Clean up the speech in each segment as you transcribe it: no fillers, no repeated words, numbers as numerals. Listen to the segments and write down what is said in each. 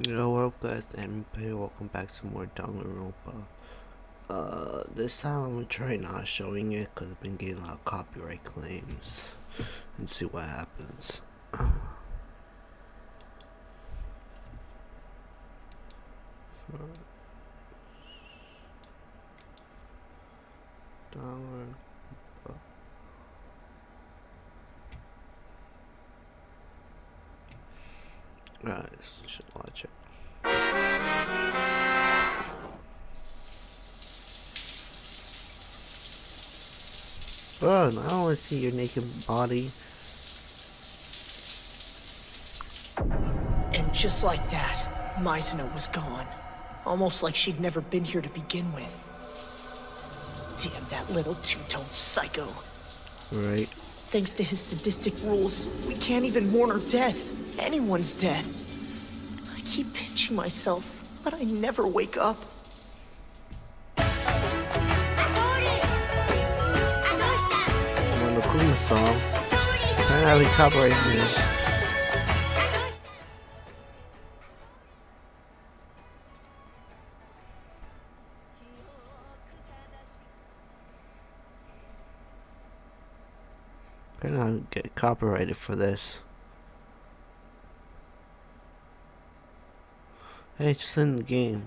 Yo, what up guys, Danganronpa, welcome back to more Danganronpa. This time I'm gonna try not showing it because I've been getting a lot of copyright claims and see what happens. Danganronpa. Guys, you should watch it. Bro, I don't want to see your naked body. And just like that, Mizuna was gone. Almost like she'd never been here to begin with. Damn that little two-tone psycho. Right. Thanks to his sadistic rules, we can't even mourn her death. Anyone's death. I keep pinching myself, but I never wake up. I'm on the Kuma song. Kinda having copyright here. Gonna get copyrighted for this. Hey, it's just in the game.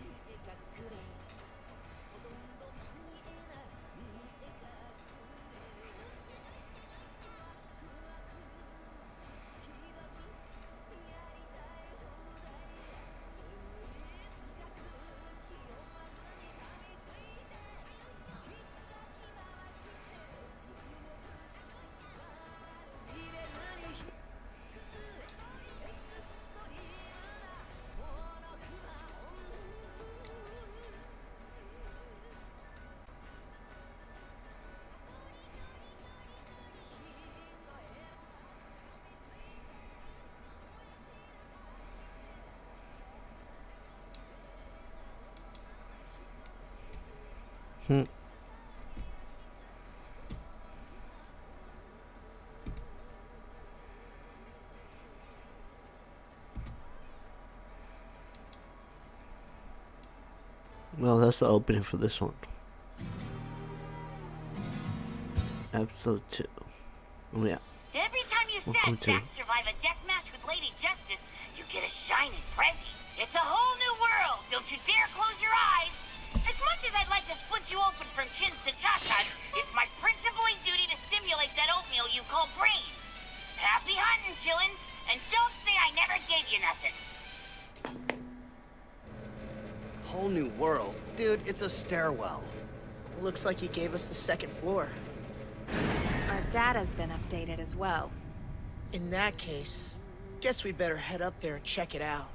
Well, that's the opening for this one. Episode 2. Oh yeah. Every time you survive a death match with Lady Justice, you get a shiny Prezi. It's a whole new world. Don't you dare close your eyes. As much as I'd like to split you open from chins to cha-chas, it's my principally duty to stimulate that oatmeal you call brains. Happy hunting, chillins, and don't say I never gave you nothing. Whole new world. Dude, it's a stairwell. Looks like he gave us the second floor. Our data's been updated as well. In that case, guess we better head up there and check it out.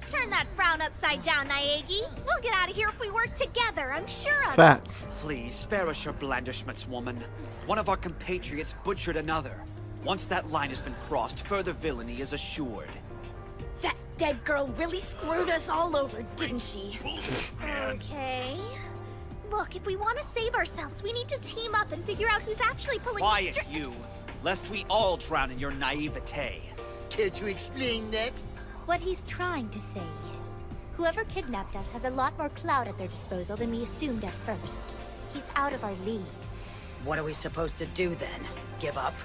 Turn that frown upside down, Naegi. We'll get out of here if we work together, I'm sure of Facts. Please, spare us your blandishments, woman. One of our compatriots butchered another. Once that line has been crossed, further villainy is assured. That dead girl really screwed us all over, didn't she? Okay. Look, if we want to save ourselves, we need to team up and figure out who's actually pulling Quiet, you! Lest we all drown in your naivete. Care to explain that? What he's trying to say is, whoever kidnapped us has a lot more clout at their disposal than we assumed at first. He's out of our league. What are we supposed to do then? Give up?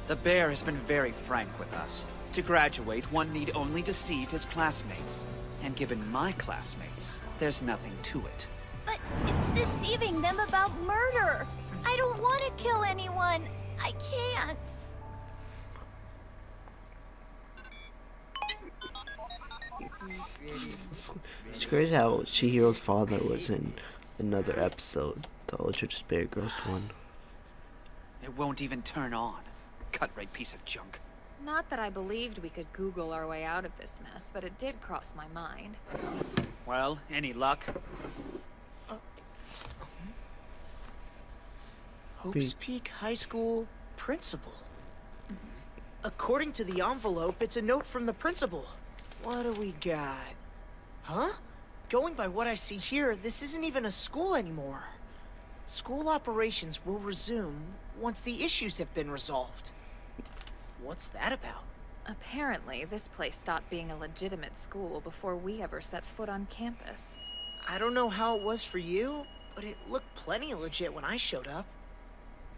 The bear has been very frank with us. To graduate, one need only deceive his classmates. And given my classmates, there's nothing to it. But it's deceiving them about murder. I don't want to kill anyone. I can't. It's crazy how Chihiro's father was in another episode, the Ultra Despair Girls one. It won't even turn on. Cut-rate piece of junk. Not that I believed we could Google our way out of this mess, but it did cross my mind. Well, any luck? Hope's Peak High School principal. According to the envelope, it's a note from the principal. What do we got? Huh? Going by what I see here, this isn't even a school anymore. School operations will resume once the issues have been resolved. What's that about? Apparently, this place stopped being a legitimate school before we ever set foot on campus. I don't know how it was for you, but it looked plenty legit when I showed up.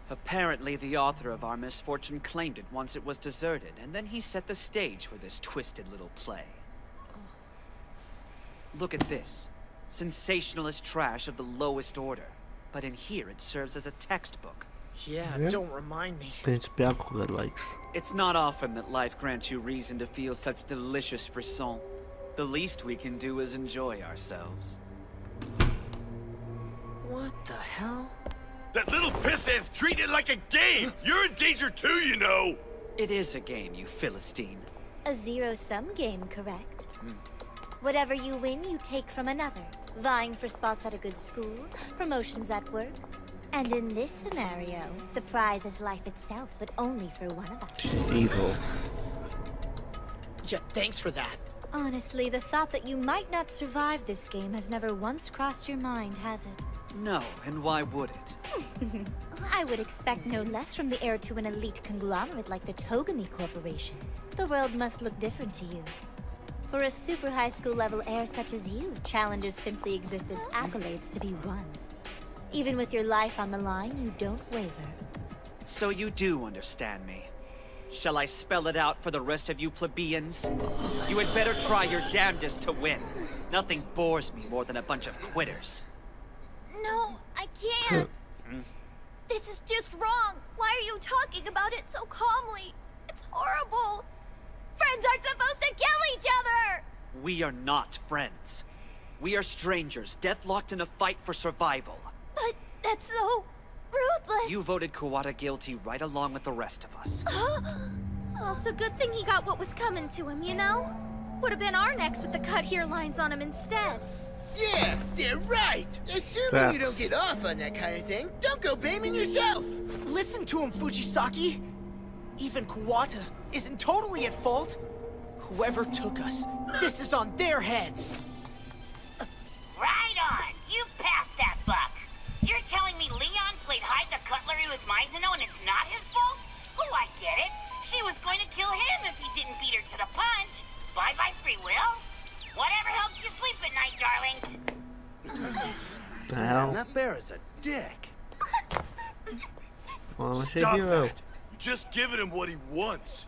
Apparently, the author of our misfortune claimed it once it was deserted, and then he set the stage for this twisted little play. Look at this. Sensationalist trash of the lowest order. But in here, it serves as a textbook. Yeah, don't remind me. Tem que espiar com o likes. It's not often that life grants you reason to feel such delicious frisson. The least we can do is enjoy ourselves. What the hell? That little pissant's treating it like a game! You're in danger too, you know! It is a game, you Philistine. A zero-sum game, correct? Whatever you win, you take from another. Vying for spots at a good school, promotions at work. And in this scenario, the prize is life itself, but only for one of us. Evil. Yeah, thanks for that. Honestly, the thought that you might not survive this game has never once crossed your mind, has it? No, and why would it? I would expect no less from the heir to an elite conglomerate like the Togami Corporation. The world must look different to you. For a super high school level heir such as you, challenges simply exist as accolades to be won. Even with your life on the line, you don't waver. So you do understand me. Shall I spell it out for the rest of you plebeians? You had better try your damnedest to win. Nothing bores me more than a bunch of quitters. No, I can't. This is just wrong. Why are you talking about it so calmly? It's horrible. Friends aren't supposed to kill each other! We are not friends. We are strangers, deathlocked in a fight for survival. But that's so ruthless. You voted Kawata guilty right along with the rest of us. Also, good thing he got what was coming to him, you know? Would have been our necks with the cut hairlines on him instead. Yeah, right. Assuming you don't get off on that kind of thing, don't go blaming yourself. Listen to him, Fujisaki. Even Kawata isn't totally at fault. Whoever took us, this is on their heads. Right on. You passed that buck. You're telling me Leon played hide the cutlery with Mizuno and it's not his fault? Oh, I get it. She was going to kill him if he didn't beat her to the punch. Bye-bye free will. Whatever helps you sleep at night, darlings. The hell? That bear is a dick. Well, Stop that! You're just giving him what he wants.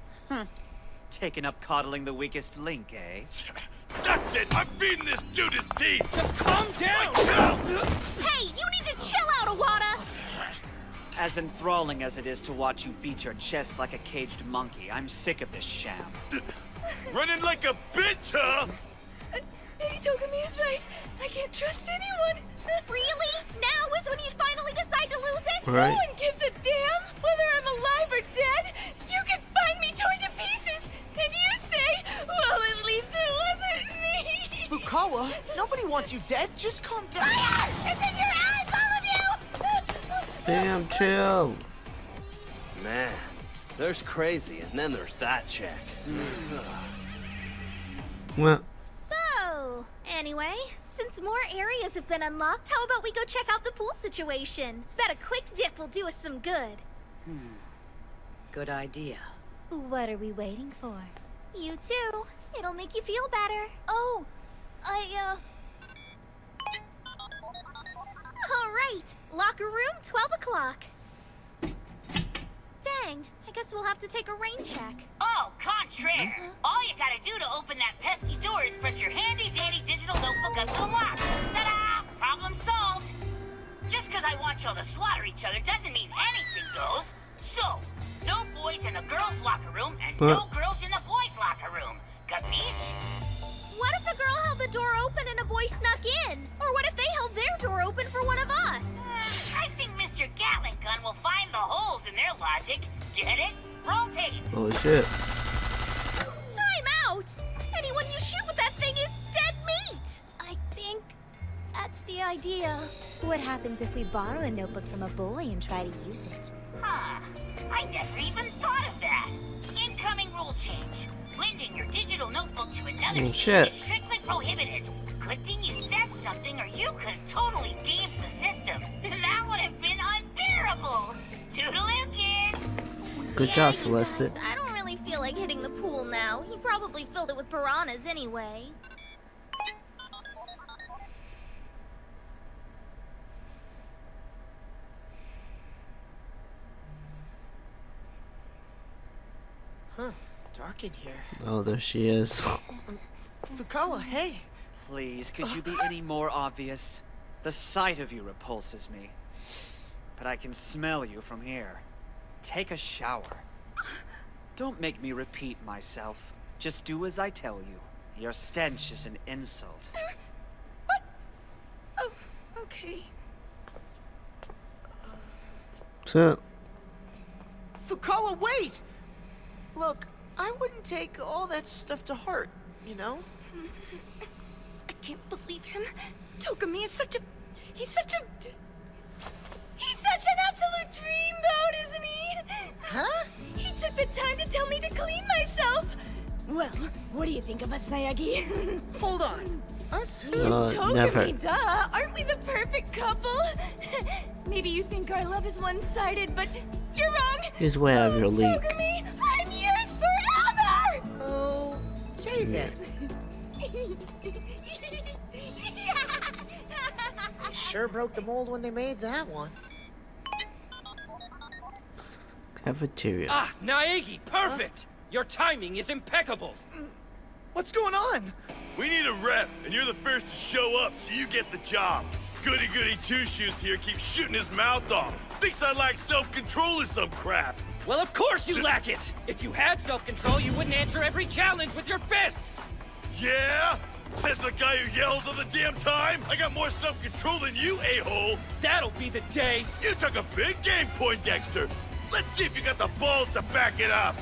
Taking up coddling the weakest link, eh? That's it! I'm feeding this dude his teeth! Just calm down! Hey, you need to chill out, Iwata! As enthralling as it is to watch you beat your chest like a caged monkey, I'm sick of this sham. Running like a bitch, huh? Maybe Togami is right. I can't trust anyone. Really? Now is when you'd finally decide to lose it? Right. No one gives a damn whether I'm alive or dead. You can find me torn to pieces, and you'd say, well, at least it wasn't me. Fukawa, nobody wants you dead. Just calm down. Liar! It's in your eyes, all of you! Damn, chill. Man, there's crazy, and then there's that chick. Well, So, anyway, since more areas have been unlocked, how about we go check out the pool situation? Bet a quick dip will do us some good. Good idea. What are we waiting for? You too. It'll make you feel better. Oh, All right, locker room, 12 o'clock. Dang, I guess we'll have to take a rain check. Oh, contraire. All you gotta do to open that pesky door is press your handy-dandy digital notebook up to the lock. Ta-da! Problem solved. Just because I want y'all to slaughter each other doesn't mean anything goes. So, no boys in the girls' locker room and no girls in the boys' locker room. Capiche? What if a girl held the door open and a boy snuck in? Or what if they held their door open for one of us? I think Mr. Gatling Gun will find the holes in their logic. Get it? Roll tape. holy shit. Time out! Anyone you shoot with that thing is dead meat! I think that's the idea. What happens if we borrow a notebook from a boy and try to use it? Huh. I never even thought of that. Incoming rule change. Lending your digital notebook to another Oh, student shit. is strictly prohibited. Good thing you said something or you could have totally gamed the system. That would have been unbearable. Toodaloo, kids! Good job, Celeste. I don't really feel like hitting the pool now. probably filled it with piranhas anyway. Huh. Dark in here. Oh, there she is. Fukawa, hey. Please, could you be any more obvious? The sight of you repulses me. But I can smell you from here. Take a shower. Don't make me repeat myself. Just do as I tell you. Your stench is an insult. What? Oh, okay. So, Fukawa, wait! Look, I wouldn't take all that stuff to heart, you know? I can't believe him. Togami is such a... He's such an absolute dreamboat, isn't he? Huh? He took the time to tell me to clean myself. Well, what do you think of us, Nayagi? Hold on. Us who? Togami, never. duh. Aren't we the perfect couple? Maybe you think our love is one-sided, but you're wrong. he's way out of your league. Togami, I'm yours forever! Okay then. They sure broke the mold when they made that one. Cafeteria. Ah, Naegi, perfect! Your timing is impeccable. What's going on? We need a ref, and you're the first to show up, so you get the job. Goody-goody two-shoes here keeps shooting his mouth off. Thinks I lack self-control or some crap. Well, of course you lack it! If you had self-control, you wouldn't answer every challenge with your fists! Yeah? Says the guy who yells all the damn time? I got more self-control than you, a-hole. That'll be the day! You took a big game, Poindexter. Let's see if you got the balls to back it up.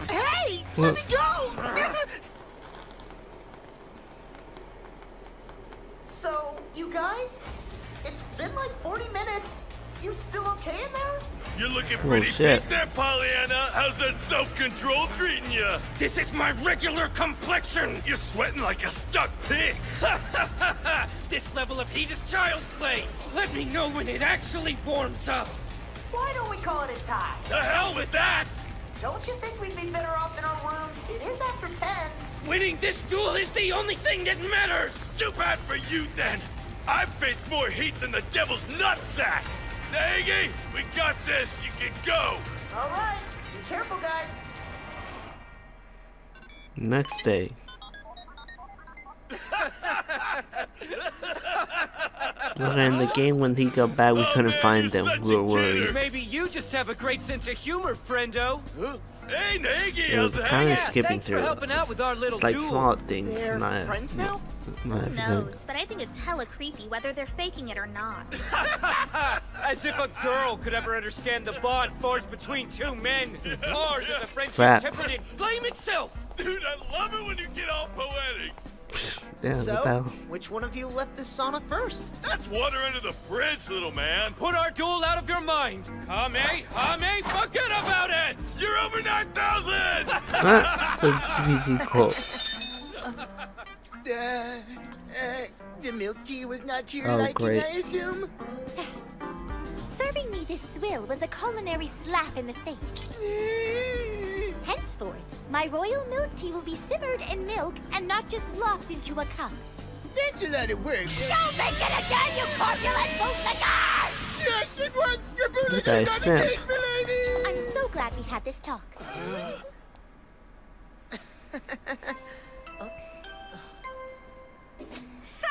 Hey! Let me go! So, you guys? It's been like 40 minutes. You still okay in there? You're looking pretty shit. fit there, Pollyanna. How's that self-control treating you? This is my regular complexion! You're sweating like a stuck pig. This level of heat is child's play! Let me know when it actually warms up! Why don't we call it a tie? The hell with that! Don't you think we'd be better off in our rooms? It is after 10. Winning this duel is the only thing that matters! Too bad for you, then. I've faced more heat than the devil's nutsack. Naegi, we got this. You can go. All right. Be careful, guys. Next day. Look, in the game when he got back, we couldn't find them. We were worried. Maybe you just have a great sense of humor, friendo. Huh? Hey, Naegi, It was how's it kind of hanging? skipping thanks for through. helping out with our little It's like duel. small things, They're not friends now? not Who everything. knows, but I think it's hella creepy whether they're faking it or not. As if a girl could ever understand the bond forged between two men. Ours is a friendship Facts. tempered in flame itself. Dude, I love it when you get all poetic. Yeah, what the So, hell? which one of you left this sauna first? That's water under the bridge, little man. Put our duel out of your mind. Hame, forget about it! You're over 9,000! So easy quote. The milk tea was not to your Oh, liking, great. I assume? Serving me this swill was a culinary slap in the face. Henceforth, my royal milk tea will be simmered in milk and not just slopped into a cup. That's a lot of work. Don't make it again, you corpulent bootlicker! Yes, it once! Your This bootlickers guy's on the simp. case, milady! I'm so glad we had this talk. So,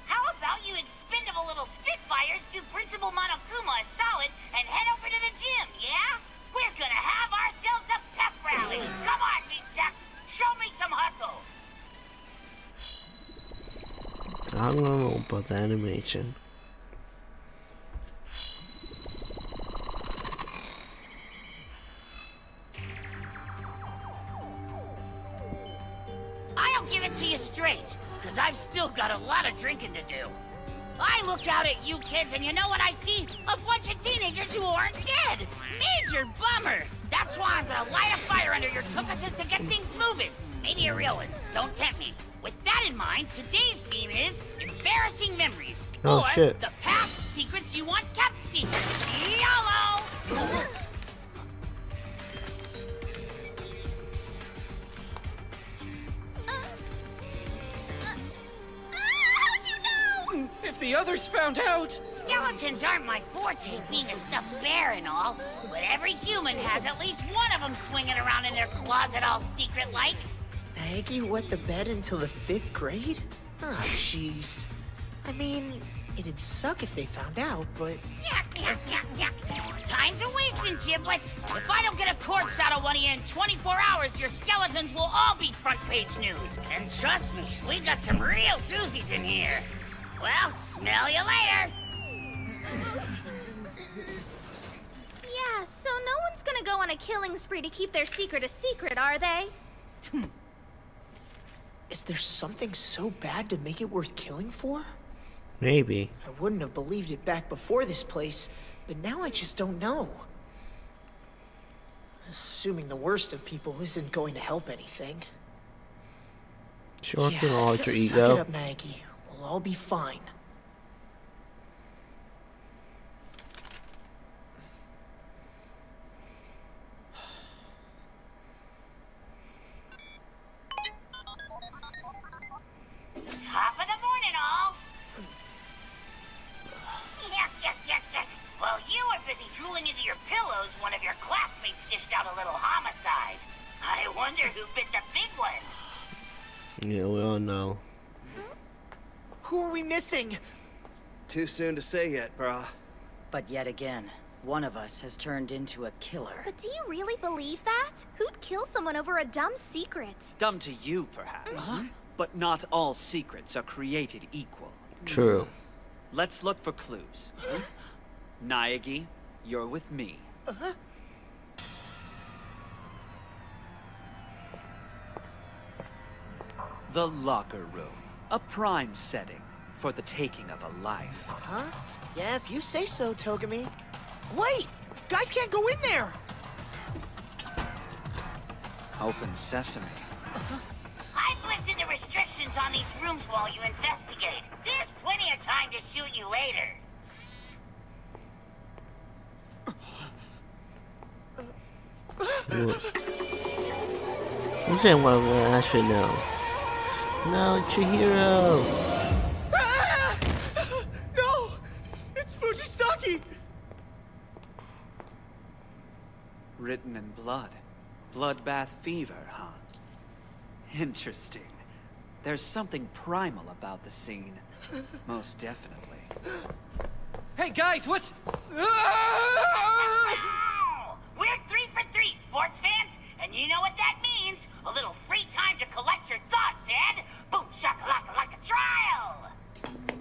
how about you expendable little Spitfires do Principal Monokuma a solid and head over to the gym, yeah? We're gonna have ourselves a pep rally. Come on, meat sacks. Show me some hustle. I don't know about the animation. I'll give it to you straight, because I've still got a lot of drinking to do. I look out at you kids and you know what I see? A bunch of teenagers who aren't dead. Major bummer. That's why I'm gonna light a fire under your tukuses to get things moving. Maybe a real one. Don't tempt me. With that in mind, today's theme is embarrassing memories. Oh, or shit. the past secrets you want kept secret. YOLO! if the others found out? Skeletons aren't my forte, being a stuffed bear and all. But every human has at least one of them swinging around in their closet all secret-like. Maggie wet the bed until the 5th grade? Ah, jeez. I mean, it'd suck if they found out, but... Yuck, yuck, yuck, yuck. Time's a wasting, giblets. If I don't get a corpse out of one of you in 24 hours, your skeletons will all be front-page news. And trust me, we got some real doozies in here. Well, smell you later. Yeah, so no one's gonna go on a killing spree to keep their secret a secret, are they? Is there something so bad to make it worth killing for? Maybe. I wouldn't have believed it back before this place, but now I just don't know. Assuming the worst of people isn't going to help anything. Sure, can alter Suck ego. it up, Maggie. We'll all be fine. Top of the morning, all. Yuck, yuck, yuck, yuck. While you were busy drooling into your pillows, one of your classmates dished out a little homicide. I wonder who bit the big one. Yeah, we all know. Who are we missing? Too soon to say yet, brah. But yet again, one of us has turned into a killer. But do you really believe that? Who'd kill someone over a dumb secret? Dumb to you, perhaps. But not all secrets are created equal. True. Let's look for clues. Naegi, you're with me. The locker room. A prime setting for the taking of a life. Huh? Yeah, if you say so, Togami. Wait! Guys can't go in there! Open sesame. I've lifted the restrictions on these rooms while you investigate. There's plenty of time to shoot you later. Who's that one I should know? No, Chihiro! Ah! No! It's Fujisaki! Written in blood. Bloodbath fever, huh? Interesting. There's something primal about the scene. Most definitely. Hey guys, what's... Ow! We're 3 for 3, sports fans, and you know what that means. A little free time to collect your thoughts, and boom shakalaka like a trial!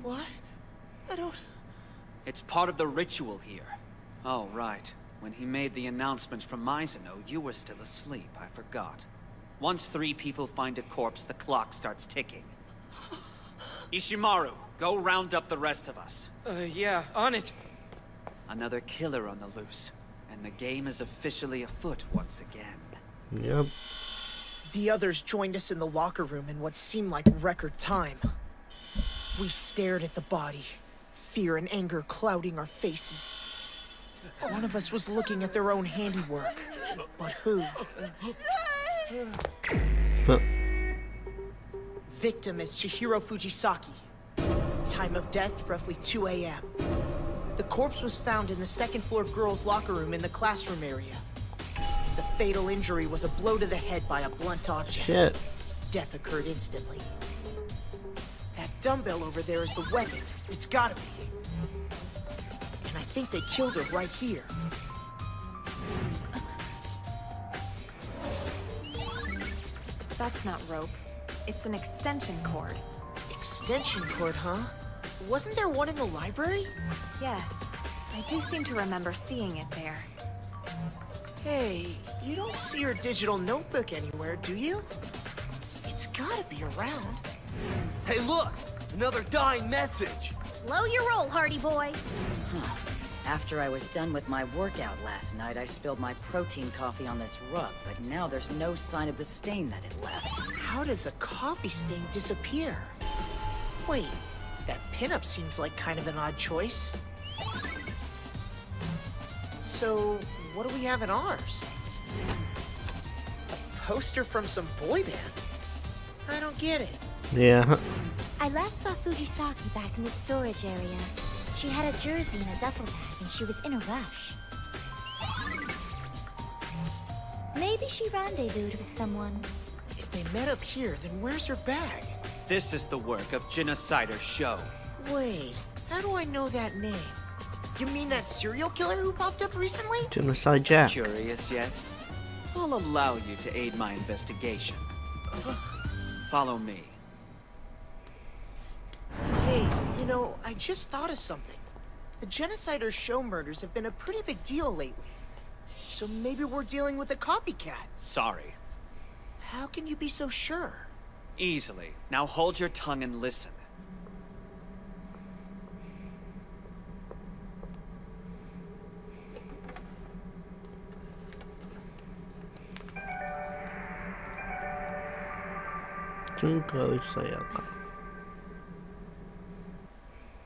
What? I don't... It's part of the ritual here. Oh, right. When he made the announcement from Mizuno, you were still asleep. I forgot. Once 3 people find a corpse, the clock starts ticking. Ishimaru, go round up the rest of us. Yeah, on it. Another killer on the loose, and the game is officially afoot once again. Yep. The others joined us in the locker room in what seemed like record time. We stared at the body, fear and anger clouding our faces. One of us was looking at their own handiwork, but who? Victim is Chihiro Fujisaki. Time of death, roughly 2 a.m. The corpse was found in the second-floor girls' locker room in the classroom area. The fatal injury was a blow to the head by a blunt object. Shit. Death occurred instantly. That dumbbell over there is the weapon. It's gotta be. And I think they killed her right here. That's not rope. It's an extension cord. Extension cord, huh? Wasn't there one in the library? Yes. I do seem to remember seeing it there. Hey, you don't see her digital notebook anywhere, do you? It's gotta be around. Hey, look! Another dying message! Slow your roll, Hardy boy. After I was done with my workout last night, I spilled my protein coffee on this rug, but now there's no sign of the stain that it left. How does a coffee stain disappear? Wait, that pinup seems like kind of an odd choice. So, what do we have in ours? A poster from some boy band? I don't get it. Yeah. I I last saw Fujisaki back in the storage area. She had a jersey and a duffel bag, and she was in a rush. Maybe she rendezvoused with someone. If they met up here, then where's her bag? This is the work of Genocider Show. Wait, how do I know that name? You mean that serial killer who popped up recently? Genocide Jack. Curious yet? I'll allow you to aid my investigation. Follow me. Hey, you know, I just thought of something. The Genocider Show murders have been a pretty big deal lately. So maybe we're dealing with a copycat. Sorry. How can you be so sure? Easily. Now hold your tongue and listen.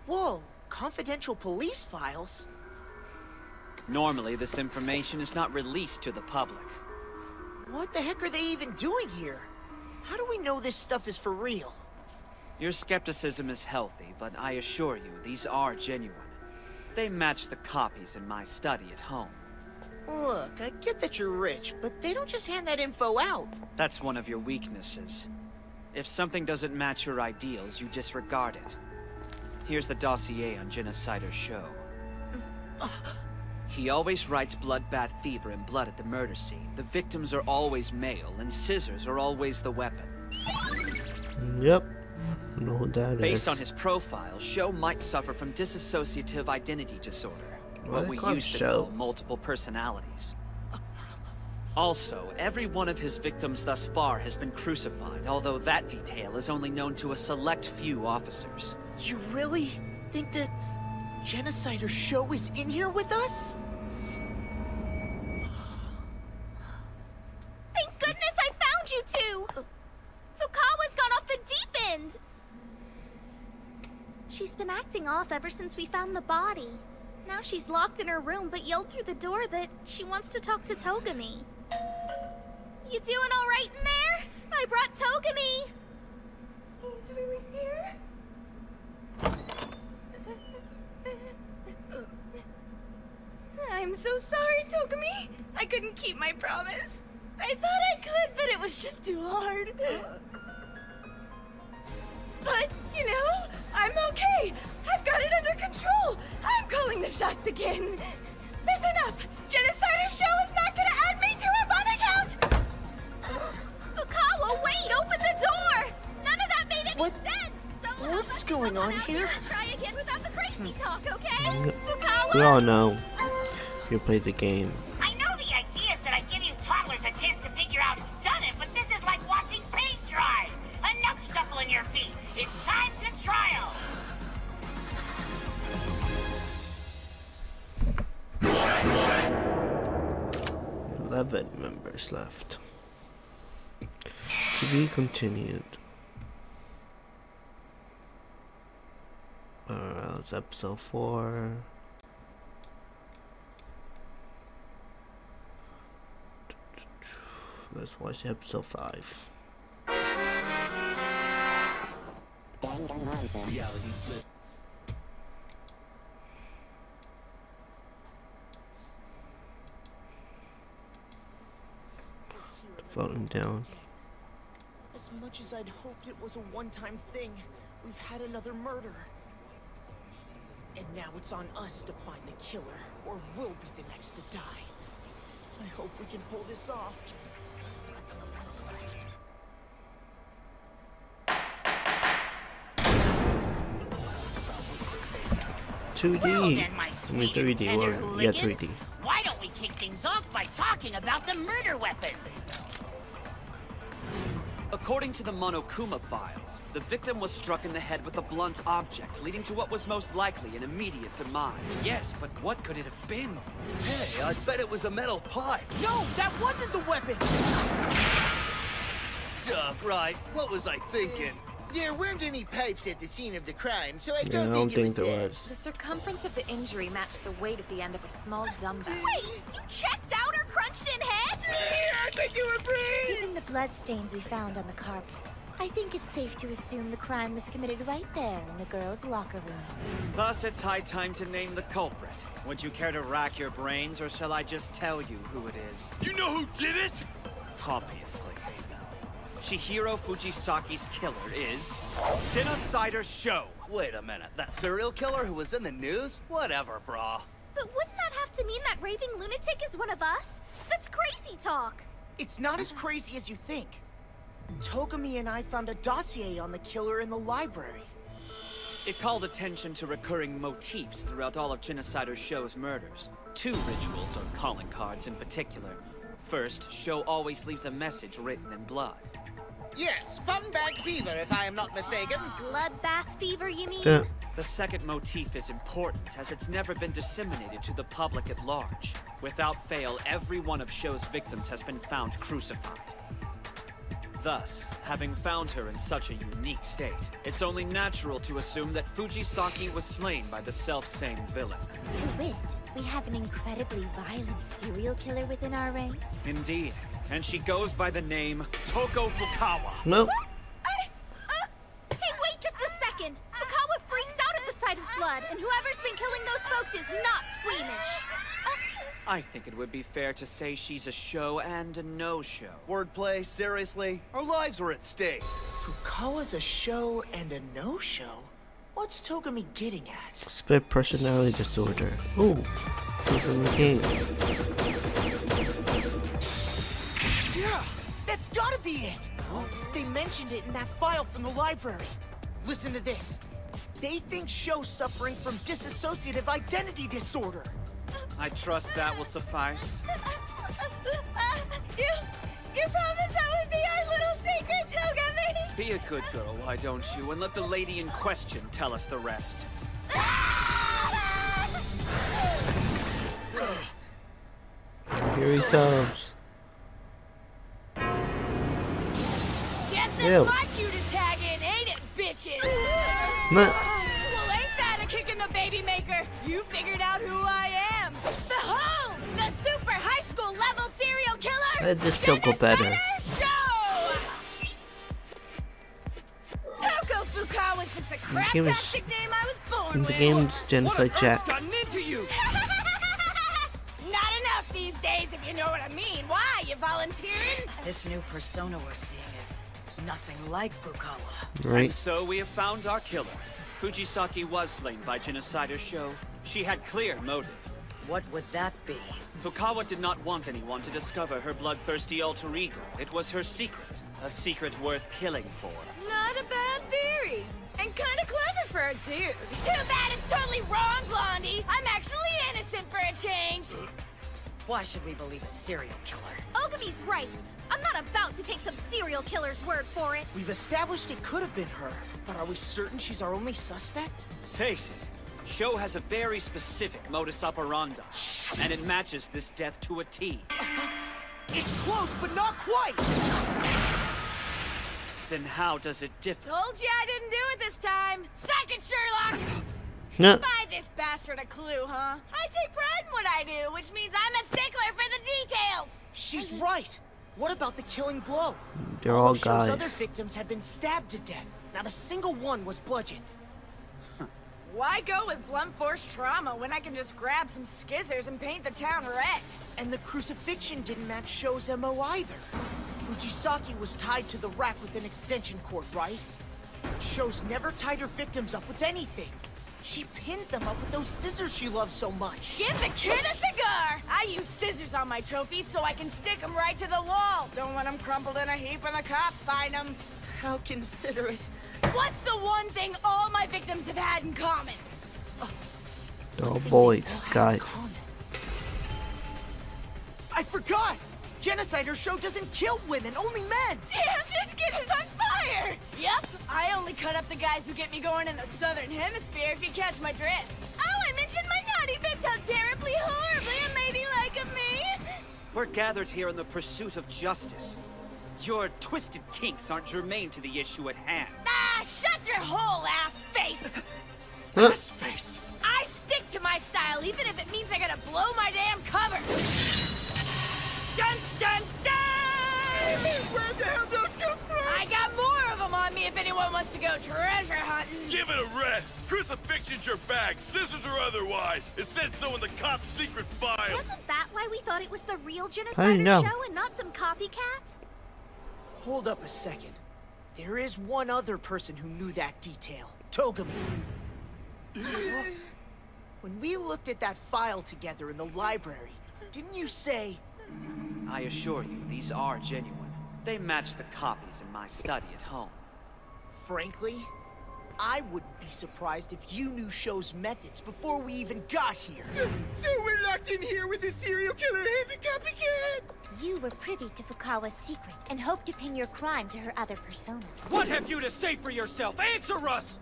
Whoa, confidential police files? Normally, this information is not released to the public. What the heck are they even doing here? How do we know this stuff is for real? Your skepticism is healthy, but I assure you, these are genuine. They match the copies in my study at home. Look, I get that you're rich, but they don't just hand that info out. That's one of your weaknesses. If something doesn't match your ideals, you disregard it. Here's the dossier on Genocider Show. He always writes bloodbath fever and blood at the murder scene. The victims are always male, and scissors are always the weapon. Yep. I know who that is. Based on his profile, Show might suffer from dissociative identity disorder. What we used to call multiple personalities. Also, every one of his victims thus far has been crucified, although that detail is only known to a select few officers. You really think that Genocider Show is in here with us? Thank goodness I found you two! Fukawa's gone off the deep end! She's been acting off ever since we found the body. Now she's locked in her room, but yelled through the door that she wants to talk to Togami. You doing all right in there? I brought Togami! He's really here? I'm so sorry, Togami. I couldn't keep my promise. I thought I could, but it was just too hard. But, you know, I'm okay. I've got it under control. I'm calling the shots again. Listen up. Genocider Show is not gonna add me to her body count. Fukawa, wait! Open the door! None of that made any sense! So what's going on here? Try again without the crazy talk, okay? Fukawa! We all know you play the game. I know the idea is that I give you toddlers a chance to figure out who done it, but this is like watching paint dry. Enough shuffling your feet. It's time to trial. 11 members left. To be continued. It's episode 4. Let's watch episode 5. Danganronpa. Reality slip. Falling down. As much as I'd hoped it was a one-time thing, we've had another murder. And now it's on us to find the killer, or we'll be the next to die. I hope we can pull this off. $2D. Well, then, my I mean sweet 3D. and Or, tender yeah, hooligans, 3D. why don't we kick things off by talking about the murder weapon? According to the Monokuma files, the victim was struck in the head with a blunt object, leading to what was most likely an immediate demise. Yes, but what could it have been? Hey, I bet it was a metal pipe. No, that wasn't the weapon! Duh, right. What was I thinking? There weren't any pipes at the scene of the crime, so I Yeah, I don't think there that. was. The circumference of the injury matched the weight at the end of a small dumbbell. Wait, you checked out her crunched-in head? I think you were brave! Even the blood stains we found on the carpet, I think it's safe to assume the crime was committed right there in the girls' locker room. Thus, it's high time to name the culprit. Would you care to rack your brains, or shall I just tell you who it is? You know who did it? Obviously. Chihiro Fujisaki's killer is... Genocider Sho. Wait a minute, that serial killer who was in the news? Whatever, brah. But wouldn't that have to mean that raving lunatic is one of us? That's crazy talk. It's not as crazy as you think. Togami and I found a dossier on the killer in the library. It called attention to recurring motifs throughout all of Genocider Sho's murders. 2 rituals, or calling cards in particular. First, Sho always leaves a message written in blood. Yes, fun bag fever, if I am not mistaken. Bloodbath fever, you mean? Yeah. The second motif is important, as it's never been disseminated to the public at large. Without fail, every one of Sho's victims has been found crucified. Thus, having found her in such a unique state, it's only natural to assume that Fujisaki was slain by the self-same villain. To wit, we have an incredibly violent serial killer within our ranks. Indeed. And she goes by the name Toko Fukawa. Nope. Hey, wait just a second! Fukawa freaks out at the sight of blood, and whoever's been killing those folks is not squeamish. I think it would be fair to say she's a show and a no-show. Wordplay, seriously? Our lives are at stake. Fukawa's a show and a no-show? What's Togami getting at? Split personality disorder. Ooh, this is in the game. Yeah, that's gotta be it! They mentioned it in that file from the library. Listen to this. They think Sho's suffering from dissociative identity disorder. I trust that will suffice. You promised that would be our little secret, Togami! Be a good girl, why don't you, and let the lady in question tell us the rest. Here he comes. Guess that's Ew. my cue to tag in, ain't it, bitches? Nah. Well, ain't that a kick in the baby maker? You figured out who I am. Behold, the super high school level serial killer. Let this still go better. Show! Toko Fukawa's just a game is- craptastic name I was born In with. the game's Genocide Jack. Gotten into you. Not enough these days, if you know what I mean. Why, you volunteering? This new persona we're seeing is nothing like Fukawa. Right. So we have found our killer. Fujisaki was slain by Genocider Sho. She had clear motive. What would that be? Fukawa did not want anyone to discover her bloodthirsty alter ego. It was her secret. A secret worth killing for. Not a bad theory. And kind of clever for a dude. Too bad it's totally wrong, Blondie. I'm actually innocent for a change. Why should we believe a serial killer? Ogami's right. I'm not about to take some serial killer's word for it. We've established it could have been her, but are we certain she's our only suspect? Face it, Sho has a very specific modus operandi, and it matches this death to a T. It's close, but not quite! Then how does it differ? Told you I didn't do it this time. Suck it, Sherlock! No. Buy this bastard a clue, huh? I take pride in what I do, which means I'm a stickler for the details. She's right! What about the killing blow? They're all of Sho's other guys. victims had been stabbed to death. Not a single one was bludgeoned. Why go with blunt force trauma when I can just grab some skizzers and paint the town red? And the crucifixion didn't match Sho's MO either. Fujisaki was tied to the rack with an extension cord, right? But Sho's never tied her victims up with anything. She pins them up with those scissors she loves so much. Give the kid a cigar! I use scissors on my trophies so I can stick them right to the wall. Don't want them crumpled in a heap when the cops find them. How considerate. What's the one thing all my victims have had in common? They're all boys, guys. I forgot! Genocider Sho doesn't kill women, only men! Damn, this kid is on fire! Yep, I only cut up the guys who get me going in the southern hemisphere, if you catch my drift. Oh, I mentioned my naughty bits, how terribly, horribly unladylike of me! We're gathered here in the pursuit of justice. Your twisted kinks aren't germane to the issue at hand. Ah, shut your whole ass face! Ass face! I stick to my style, even if it means I gotta blow my damn cover! Dun dun dun! Where the hell those come from? I got more of them on me if anyone wants to go treasure hunting. Give it a rest. Crucifixion's your bag, scissors or otherwise. It said so in the cop's secret file. Wasn't that why we thought it was the real I genocider know. show and not some copycat? Hold up a second. There is one other person who knew that detail. Togami. When we looked at that file together in the library, didn't you say... I assure you, these are genuine. They match the copies in my study at home. Frankly, I wouldn't be surprised if you knew Sho's methods before we even got here. So we're locked in here with a serial killer and a copycat? You were privy to Fukawa's secret and hoped to pin your crime to her other persona. What have you to say for yourself? Answer us!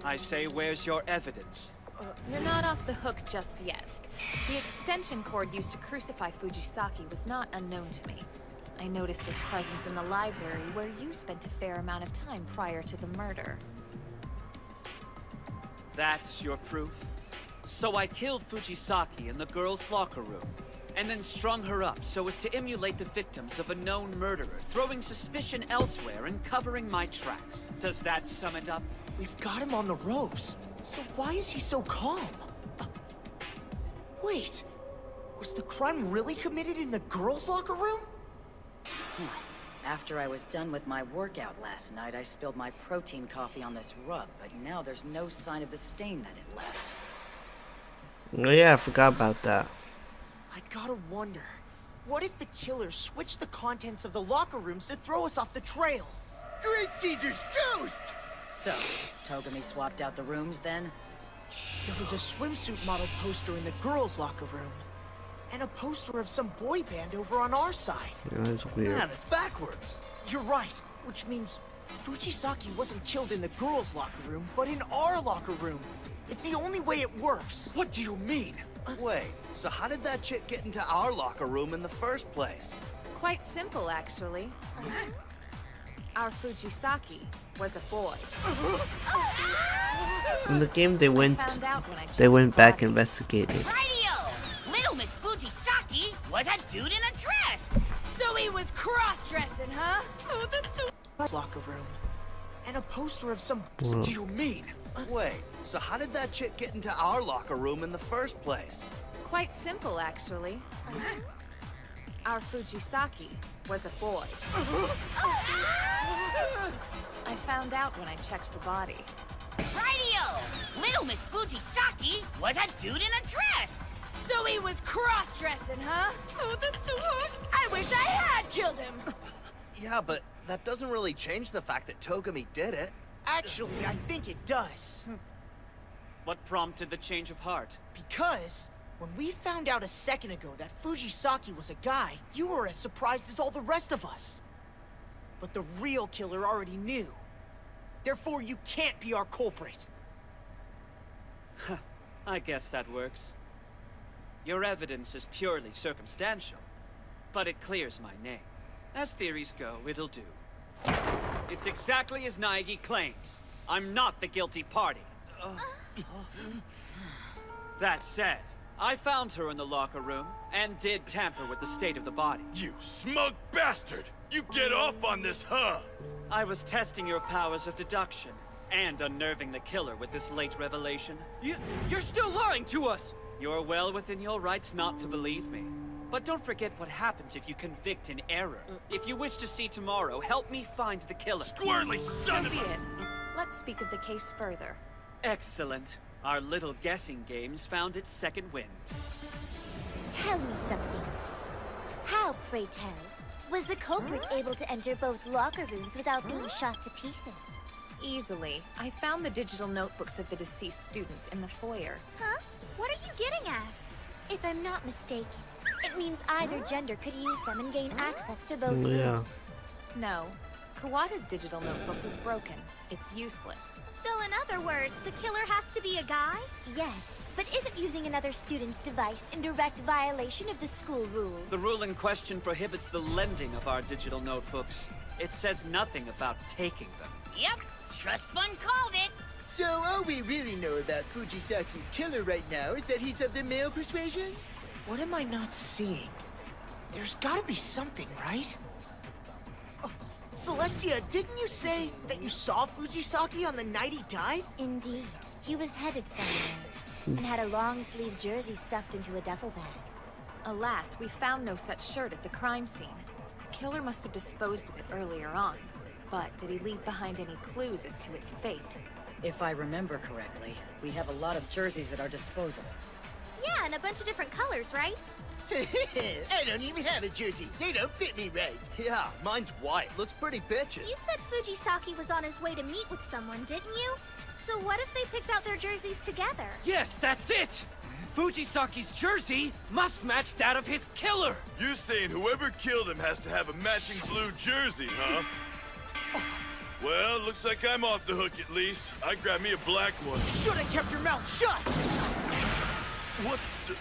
I say, where's your evidence? You're not off the hook just yet. The extension cord used to crucify Fujisaki was not unknown to me. I noticed its presence in the library where you spent a fair amount of time prior to the murder. That's your proof? So I killed Fujisaki in the girls' locker room, and then strung her up so as to emulate the victims of a known murderer, throwing suspicion elsewhere and covering my tracks. Does that sum it up? We've got him on the ropes. So why is he so calm? Wait, was the crime really committed in the girls' locker room? After I was done with my workout last night, I spilled my protein coffee on this rug, but now there's no sign of the stain that it left. Oh yeah, I forgot about that. I gotta wonder, what if the killer switched the contents of the locker rooms to throw us off the trail? Great Caesar's ghost! So, Togami swapped out the rooms then? There was a swimsuit model poster in the girls' locker room, and a poster of some boy band over on our side. Yeah, that's weird. Man, it's backwards. You're right, which means Fujisaki wasn't killed in the girls' locker room, but in our locker room. It's the only way it works. What do you mean? Wait, so how did that chick get into our locker room in the first place? Quite simple, actually. Our Fujisaki was a boy. In the game, they went Found out when I checked back the body. investigated. Radio! Little Miss Fujisaki was a dude in a dress! So he was cross-dressing, huh? Oh, that's so... Locker room, and a poster of some... Whoa. What do you mean? Wait, so how did that chick get into our locker room in the first place? Quite simple, actually. Our Fujisaki was a boy. I found out when I checked the body. Radio! Little Miss Fujisaki was a dude in a dress! So he was cross-dressing, huh? Oh, that's so hot. I wish I had killed him. Yeah, but that doesn't really change the fact that Togami did it. Actually, I think it does. What prompted the change of heart? Because when we found out a second ago that Fujisaki was a guy, you were as surprised as all the rest of us. But the real killer already knew. Therefore, you can't be our culprit. I guess that works. Your evidence is purely circumstantial, but it clears my name. As theories go, it'll do. It's exactly as Naegi claims. I'm not the guilty party. That said, I found her in the locker room and did tamper with the state of the body. You smug bastard! You get off on this, huh? I was testing your powers of deduction and unnerving the killer with this late revelation. You're still lying to us! You're well within your rights not to believe me. But don't forget what happens if you convict in error. If you wish to see tomorrow, help me find the killer. Squirrely son So of be a... it. Let's speak of the case further. Excellent. Our little guessing games found its second wind. Tell me something. How, pray tell, was the culprit able to enter both locker rooms without being shot to pieces? Easily. I found the digital notebooks of the deceased students in the foyer. Huh? What are you getting at? If I'm not mistaken, it means either gender could use them and gain access to both Yeah. rooms. No. Kawada's digital notebook was broken. It's useless. So in other words, the killer has to be a guy? Yes, but isn't using another student's device in direct violation of the school rules? The rule in question prohibits the lending of our digital notebooks. It says nothing about taking them. Yep, Trust Fund called it. So all we really know about Fujisaki's killer right now is that he's of the male persuasion? What am I not seeing? There's gotta be something, right? Celestia, didn't you say that you saw Fujisaki on the night he died? Indeed. He was headed somewhere, and had a long-sleeved jersey stuffed into a duffel bag. Alas, we found no such shirt at the crime scene. The killer must have disposed of it earlier on. But did he leave behind any clues as to its fate? If I remember correctly, we have a lot of jerseys at our disposal. Yeah, and a bunch of different colors, right? I don't even have a jersey. They don't fit me right. Yeah, mine's white. Looks pretty bitchin'. You said Fujisaki was on his way to meet with someone, didn't you? So what if they picked out their jerseys together? Yes, that's it! Fujisaki's jersey must match that of his killer! You're saying whoever killed him has to have a matching blue jersey, huh? Well, looks like I'm off the hook at least. I grabbed me a black one. Should have kept your mouth shut! What the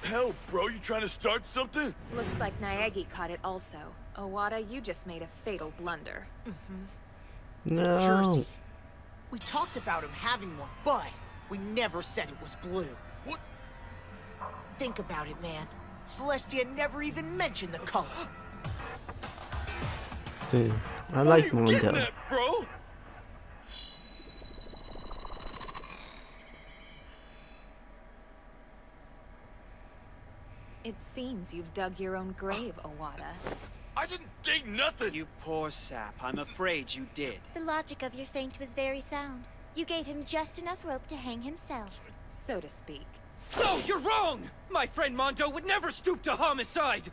hell, bro? You trying to start something? Looks like Naegi caught it also. Owada, you just made a fatal blunder. No. Jersey. We talked about him having one, but we never said it was blue. What? Think about it, man. Celestia never even mentioned the color. Dude, I like What are you getting Mondo. at, bro? It seems you've dug your own grave, Owada. I didn't dig nothing. You poor sap. I'm afraid you did. The logic of your feint was very sound. You gave him just enough rope to hang himself. So to speak. No, you're wrong! My friend Mondo would never stoop to homicide!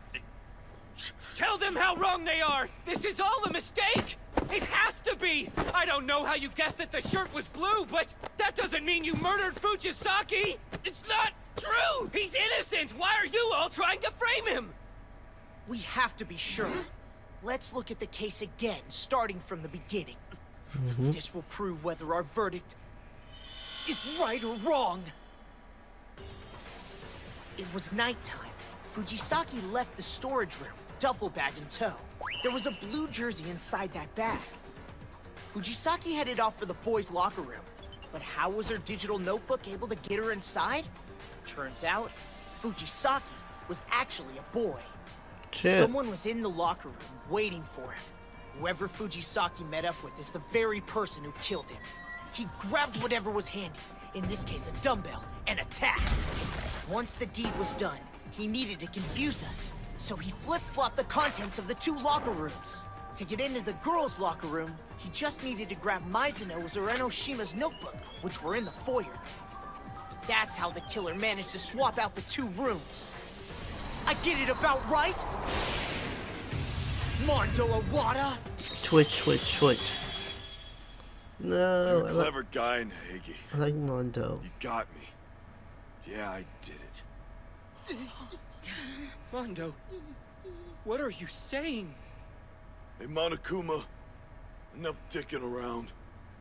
Tell them how wrong they are! This is all a mistake! It has to be! I don't know how you guessed that the shirt was blue, but that doesn't mean you murdered Fujisaki! It's not true! He's innocent! Why are you all trying to frame him? We have to be sure. Let's look at the case again, starting from the beginning. This will prove whether our verdict is right or wrong. It was nighttime. Fujisaki left the storage room, duffel bag in tow. There was a blue jersey inside that bag. Fujisaki headed off for the boys' locker room. But how was her digital notebook able to get her inside? Turns out, Fujisaki was actually a boy. Shit. Someone was in the locker room waiting for him. Whoever Fujisaki met up with is the very person who killed him. He grabbed whatever was handy, in this case a dumbbell, and attacked. Once the deed was done, he needed to confuse us, so he flip-flopped the contents of the two locker rooms. To get into the girls' locker room, he just needed to grab Mizuno's or Enoshima's notebook, which were in the foyer. That's how the killer managed to swap out the two rooms. I get it about right? Mondo Owada? Twitch. No, You're a clever guy, Naegi. I like Mondo. You got me. Yeah, I did it. Mondo, what are you saying? Hey, Monokuma, enough dicking around.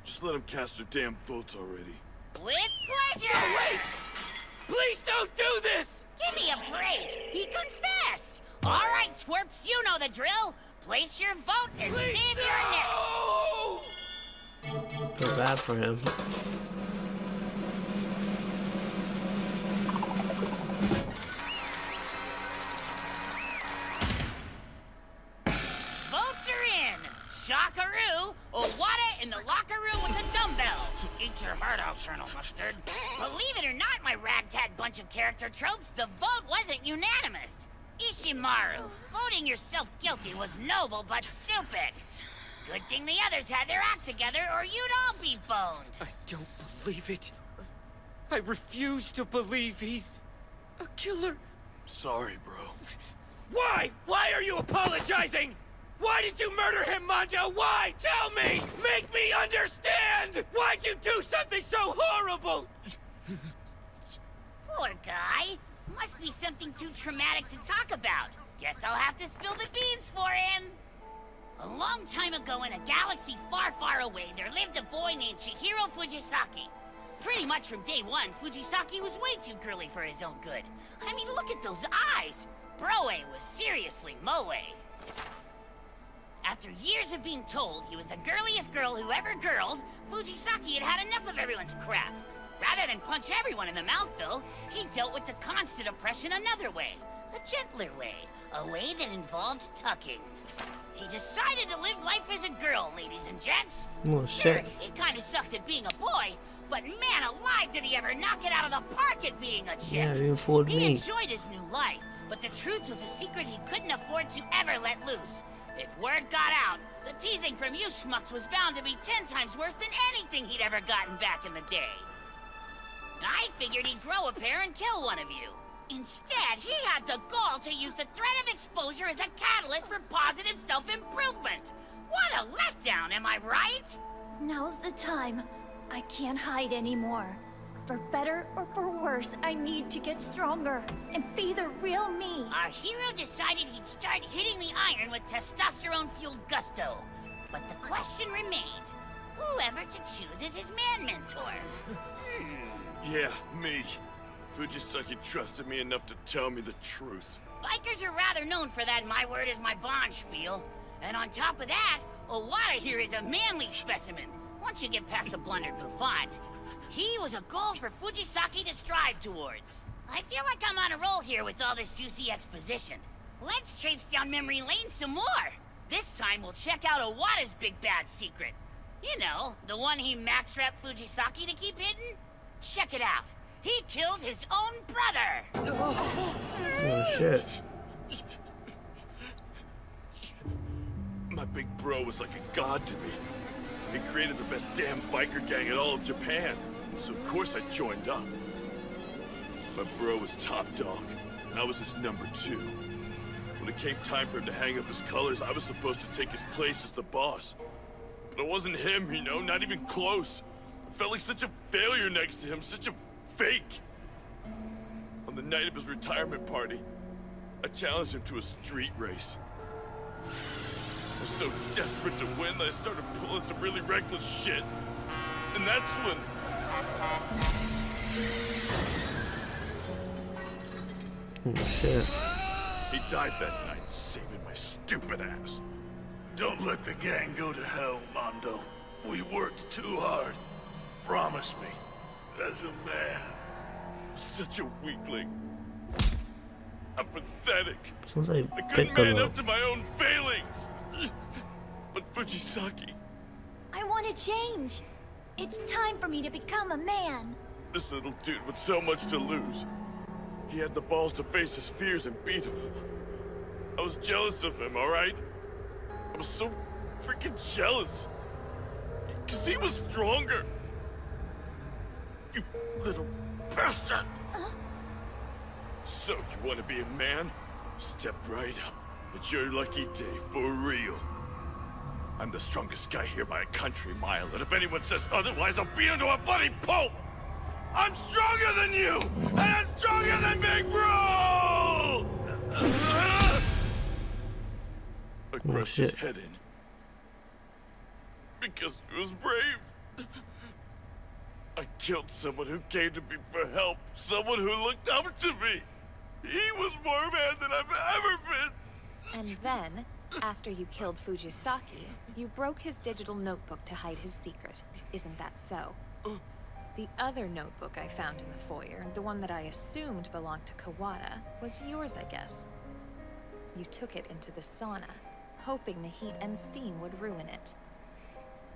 Just let them cast their damn votes already. With pleasure! Oh, wait! Please don't do this! Give me a break! He confessed! Alright, twerps, you know the drill! Place your vote and Please, save your necks! no! Feel bad for him. Votes are in! Shockaroo, Owada in the locker room with a dumbbell. Eat your heart out, Colonel Mustard. Believe it or not, my ragtag bunch of character tropes, the vote wasn't unanimous. Ishimaru, voting yourself guilty was noble but stupid. Good thing the others had their act together or you'd all be boned. I don't believe it. I refuse to believe he's a killer. Sorry, bro. Why? Why are you apologizing? Why did you murder him, Mondo? Why? Tell me! Make me understand! Why'd you do something so horrible? Poor guy. Must be something too traumatic to talk about. Guess I'll have to spill the beans for him. A long time ago in a galaxy far, far away, there lived a boy named Chihiro Fujisaki. Pretty much from day one, Fujisaki was way too girly for his own good. I mean, look at those eyes! Broe was seriously moe. After years of being told he was the girliest girl who ever girled, Fujisaki had had enough of everyone's crap. Rather than punch everyone in the mouth, though, he dealt with the constant oppression another way. A gentler way. A way that involved tucking. He decided to live life as a girl, ladies and gents. Oh Sure, shit. he kind of sucked at being a boy, but man alive did he ever knock it out of the park at being a chick. Yeah, you fooled He me. enjoyed his new life, but the truth was a secret he couldn't afford to ever let loose. If word got out, the teasing from you schmucks was bound to be 10 times worse than anything he'd ever gotten back in the day. I figured he'd grow a pair and kill one of you. Instead, he had the gall to use the threat of exposure as a catalyst for positive self-improvement. What a letdown, am I right? Now's the time. I can't hide anymore. For better or for worse, I need to get stronger and be the real me. Our hero decided he'd start hitting the iron with testosterone-fueled gusto. But the question remained, whoever to choose as his man mentor? Yeah, me. Fujisaki trusted me enough to tell me the truth. Bikers are rather known for that my word is my bond spiel. And on top of that, Owada here is a manly specimen. Once you get past the blundered bouffant, he was a goal for Fujisaki to strive towards. I feel like I'm on a roll here with all this juicy exposition. Let's traipse down memory lane some more. This time we'll check out Owada's big bad secret. You know, the one he max-wrapped Fujisaki to keep hidden? Check it out. He killed his own brother! Oh shit. My big bro was like a god to me. He created the best damn biker gang in all of Japan, so of course I joined up. My bro was top dog, and I was his number 2. When it came time for him to hang up his colors, I was supposed to take his place as the boss. But I wasn't him, you know, not even close. I felt like such a failure next to him, such a fake. On the night of his retirement party, I challenged him to a street race. I was so desperate to win that I started pulling some really reckless shit. And that's when... Oh shit. He died that night, saving my stupid ass. Don't let the gang go to hell, Mondo. We worked too hard. Promise me, as a man. Such a weakling. I'm pathetic. Sounds like I couldn't man Piccolo. up to my own failings. But Fujisaki, I want to change. It's time for me to become a man. this little dude with so much to lose. He had the balls to face his fears and beat him. I was jealous of him, alright? I was so freaking jealous. Because he was stronger. You little bastard! So, you want to be a man? Step right up. It's your lucky day, for real. I'm the strongest guy here by a country mile, and if anyone says otherwise, I'll beat him to a bloody pulp! I'm stronger than you! And I'm stronger than Big Bro! I crushed his head in. Because he was brave. I killed someone who came to me for help. Someone who looked up to me. He was more man than I've ever been. And then, after you killed Fujisaki, you broke his digital notebook to hide his secret. Isn't that so? The other notebook I found in the foyer, the one that I assumed belonged to Kawada, was yours, I guess. You took it into the sauna, hoping the heat and steam would ruin it.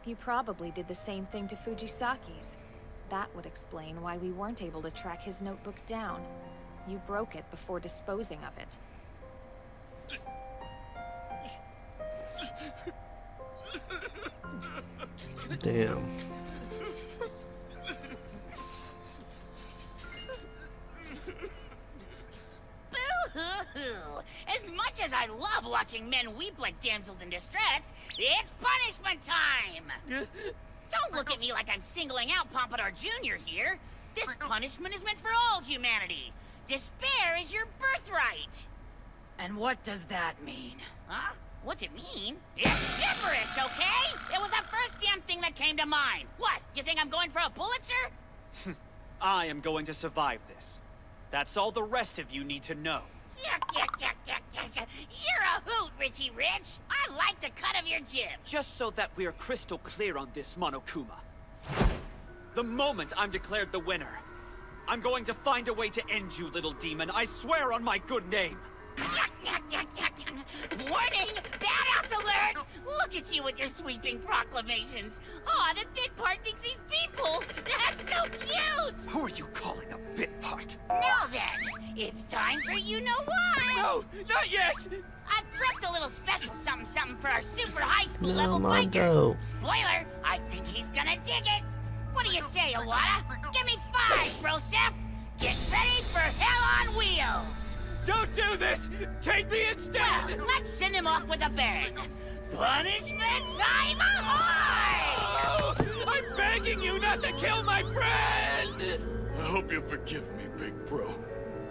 You probably did the same thing to Fujisaki's. That would explain why we weren't able to track his notebook down. You broke it before disposing of it. Damn. Boo-hoo-hoo! As much as I love watching men weep like damsels in distress, it's punishment time! Don't look at me like I'm singling out Pompadour Jr. here. This punishment is meant for all humanity. Despair is your birthright. And what does that mean? Huh? What's it mean? It's gibberish, okay? It was the first damn thing that came to mind. What? You think I'm going for a Pulitzer? I am going to survive this. That's all the rest of you need to know. Yuck, yuck, yuck, yuck, yuck, yuck. You're a hoot, Richie Rich. I like the cut of your jib. Just so that we are crystal clear on this, Monokuma. The moment I'm declared the winner, I'm going to find a way to end you, little demon. I swear on my good name. Warning! Badass alert! Look at you with your sweeping proclamations. Aw, the bit part thinks he's people. That's so cute! Who are you calling a bit part? Now then, it's time for you know what? No, not yet! I've prepped a little special something for our super high school No, level Mondo. biker. Spoiler, I think he's gonna dig it. What do you say, Iwata? Give me 5, bro Seth. Get ready for hell on wheels. Don't do this! Take me instead! Well, let's send him off with a bang. Punishment time ahoy! Oh, I'm begging you not to kill my friend! I hope you forgive me, big bro.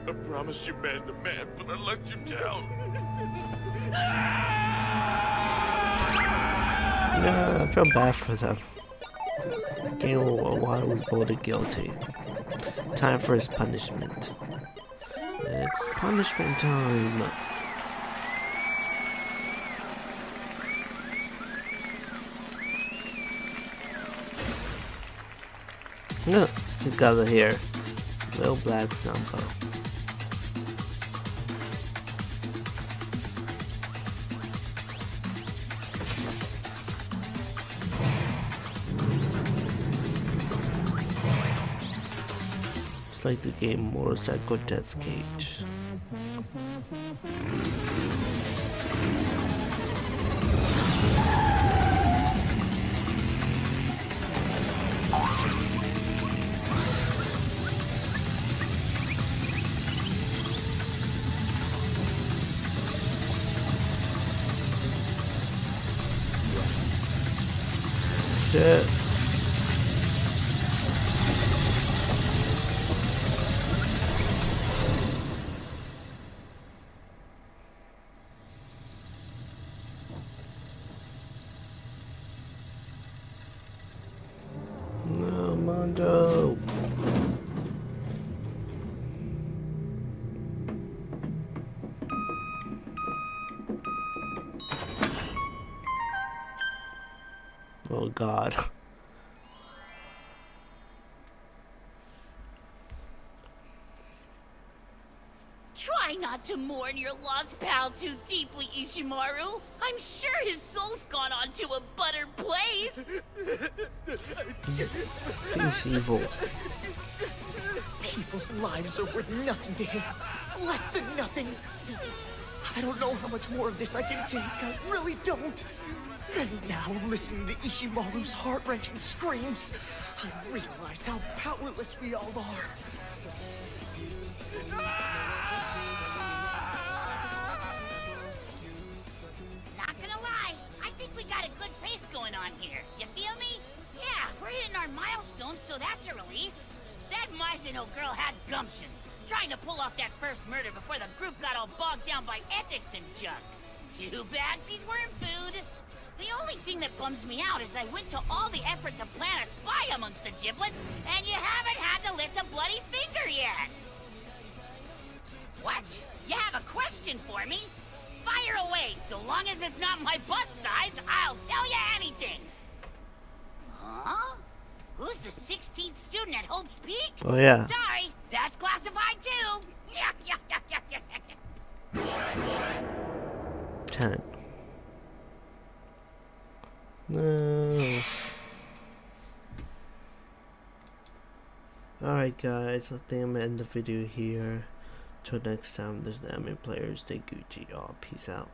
I promised you man to man, but I let you down. Yeah, I feel bad for them. Game why we voted guilty. Time for his punishment. It's punishment time. No, you got it here. Little black Sampo. It's like the game Motorcycle Death Cage. Shit. No, Mondo. Oh God. Try not to mourn your lost pal too deeply, Ishimaru. I'm sure his soul's gone on to a better place. He's evil. People's lives are worth nothing to him. Less than nothing. I don't know how much more of this I can take. I really don't. And now, listening to Ishimaru's heart-wrenching screams, I realize how powerless we all are. Not gonna lie, I think we got a good pace going on here. You feel me? Yeah, we're hitting our milestones, so that's a relief. That Mizuno girl had gumption, trying to pull off that first murder before the group got all bogged down by ethics and junk. Too bad she's wearing food. The only thing that bums me out is I went to all the effort to plant a spy amongst the giblets, and you haven't had to lift a bloody finger yet. What? You have a question for me? Fire away, so long as it's not my bust size, I'll tell you anything. Huh? Who's the 16th student at Hope's Peak? Oh yeah. Sorry, that's classified too. 10. No. Alright guys, I think I'm gonna end the video here. Till next time, this is the anime players. Stay Gucci, y'all. Peace out.